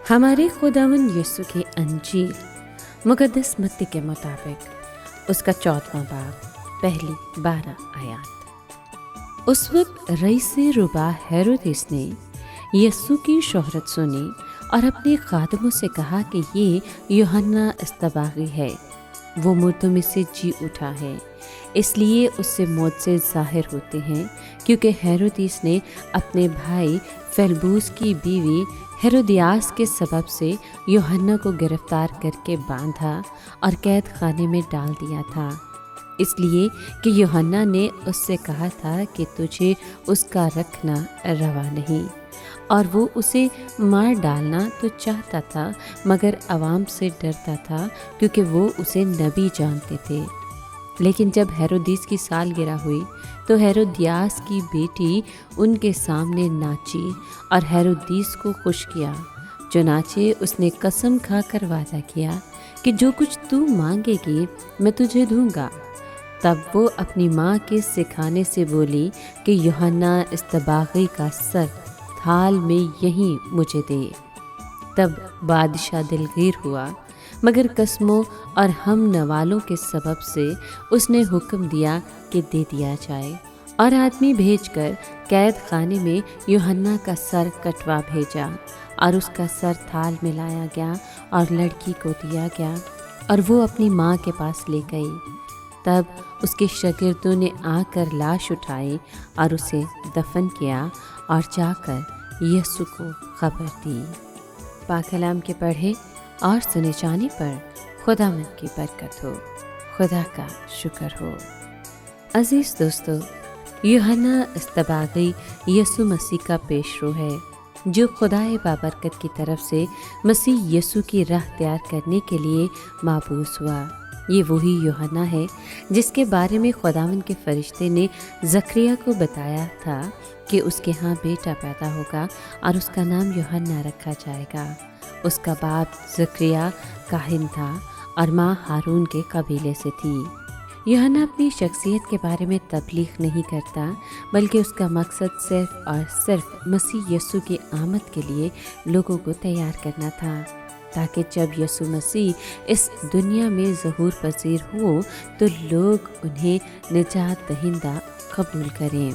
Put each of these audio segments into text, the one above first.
हमारे खुदावंद यीशु की अंजील मुक़द्दस मत्ती के मुताबिक उसका 14वां बाब पहली 12 आयत। उस वक्त रईस रुबा हेरोदेस ने यीशु की शोहरत सुनी और अपने खादमों से कहा कि ये यूहन्ना इस्तबागी है, वो मुर्दों में से जी उठा है, इसलिए उससे मौजज़े ज़ाहिर होते हैं, क्योंकि हेरोदेस ने अपने भाई फेलबूस की बीवी हेरोदियास के सबब से यूहन्ना को गिरफ्तार करके बांधा और कैद खाने में डाल दिया था, इसलिए कि यूहन्ना ने उससे कहा था कि तुझे उसका रखना रवा नहीं, और वो उसे मार डालना तो चाहता था, मगर अवाम से डरता था क्योंकि वो उसे नबी जानते थे। लेकिन जब हेरोदिस की सालगिरह हुई तो हेरोदियास की बेटी उनके सामने नाची और हेरोदिस को खुश किया। चुनाचे उसने कसम खाकर वादा किया कि जो कुछ तू मांगेगी मैं तुझे दूंगा। तब वो अपनी माँ के सिखाने से बोली कि यूहन्ना इस्तबागी का सर थाल में यहीं मुझे दे। तब बादशाह दिलगीर हुआ, मगर कसमों और हम नवालों के सबब से उसने हुक्म दिया कि दे दिया जाए, और आदमी भेजकर कैद खाने में यूहन्ना का सर कटवा भेजा, और उसका सर थाल में लाया गया और लड़की को दिया गया, और वो अपनी माँ के पास ले गई। तब उसके शागिर्दों ने आकर लाश उठाई और उसे दफन किया और जाकर यीशु को खबर दी। पाक कलाम के पढ़े और सुने जाने पर खुदावंद की बरकत हो, खुदा का शुक्र हो। अजीज़ दोस्तों, यूहन्ना इस्तबागी यीशु मसीह का पेशरो है, जो खुदाए बाबरकत की तरफ से मसीह यीशु की राह तैयार करने के लिए माबूस हुआ। ये वही यूहन्ना है जिसके बारे में खुदावंद के फरिश्ते ने ज़करिया को बताया था कि उसके यहाँ बेटा पैदा होगा और उसका नाम यूहन्ना रखा जाएगा। उसका बाप ज़करिया काहिन था और माँ हारून के कबीले से थी। यूहन्ना अपनी शख्सियत के बारे में तबलीग नहीं करता, बल्कि उसका मकसद सिर्फ और सिर्फ मसीह यीशु की आमद के लिए लोगों को तैयार करना था, ताकि जब यीशु मसीह इस दुनिया में ज़हूर पज़ीर हो तो लोग उन्हें निजात दहिंदा कबूल करें।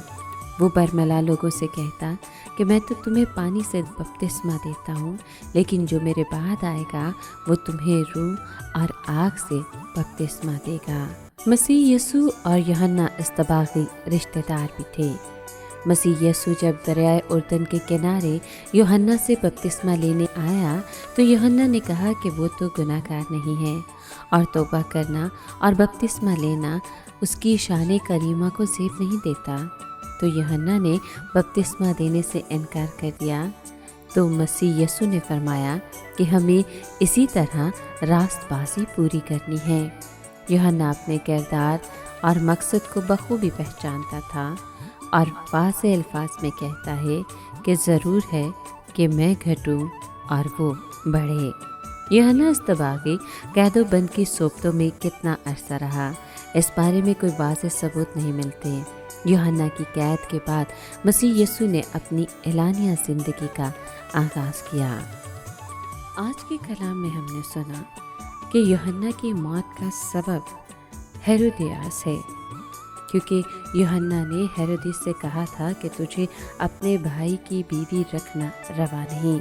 वो बरमला लोगों से कहता कि मैं तो तुम्हें पानी से बपतिस्मा देता हूँ, लेकिन जो मेरे बाद आएगा वो तुम्हें रूह और आग से बपतिस्मा देगा। मसीह यीशु और यूहन्ना इस्तबागी रिश्तेदार भी थे। मसीह यीशु जब दरियाए उर्दन के किनारे यूहन्ना से बपतिस्मा लेने आया तो यूहन्ना ने कहा कि वो तो गुनाहगार नहीं है, और तौबा करना और बपतिस्मा लेना उसकी शान करीमा को ज़ेब नहीं देता। तो यूहन्ना ने बपतिस्मा देने से इनकार कर दिया। तो मसीह यीशु ने फरमाया कि हमें इसी तरह रास्तबाजी पूरी करनी है। यूहन्ना अपने किरदार और मकसद को बखूबी पहचानता था और वाज़ेह अल्फाज में कहता है कि ज़रूर है कि मैं घटूं और वो बढ़े। यूहन्ना इस्तबागी कैदो बंद की सोबतों में कितना अरसा रहा, इस बारे में कोई वाज़ेह सबूत नहीं मिलते। यूहन्ना की कैद के बाद मसीह यीशु ने अपनी एलानिया ज़िंदगी का आगाज़ किया। आज के कलाम में हमने सुना कि यूहन्ना की मौत का सबब हेरोदियास है, क्योंकि यूहन्ना ने हेरोदिस से कहा था कि तुझे अपने भाई की बीवी रखना रवा नहीं।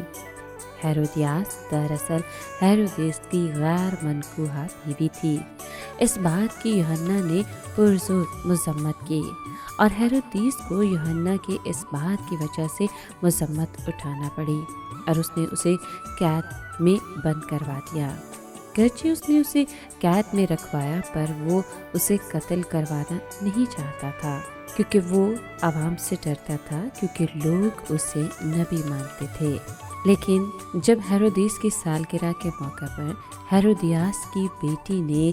हेरोदियास दरअसल हेरोदेस की गैर मनकूहा बीवी थी। इस बात की यूहन्ना ने पुरजोर मजम्मत की और हेरोदिस को यूहन्ना की इस बात की वजह से मजम्मत उठाना पड़ी और उसने उसे कैद में बंद करवा दिया। गर्चे उसने उसे कैद में रखवाया, पर वो उसे कत्ल करवाना नहीं चाहता था, क्योंकि वो आवाम से डरता था, क्योंकि लोग उसे नबी मानते थे। लेकिन जब हेरोदिस की सालगिरह के मौके पर हेरोदियास की बेटी ने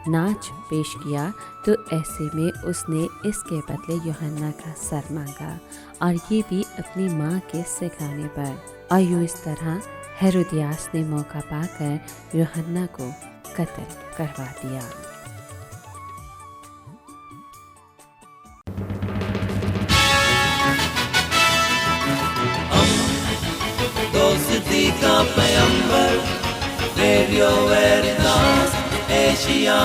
नाच पेश किया तो ऐसे में उसने इसके बदले यूहन्ना का सर मांगा, और ये भी अपनी माँ के सिखाने पर। और यूँ इस तरह हेरोदियास ने मौका पाकर यूहन्ना को कत्ल करवा दिया। दोस्त درستی کا پیمبر ریڈیو ویریتاس ایشیا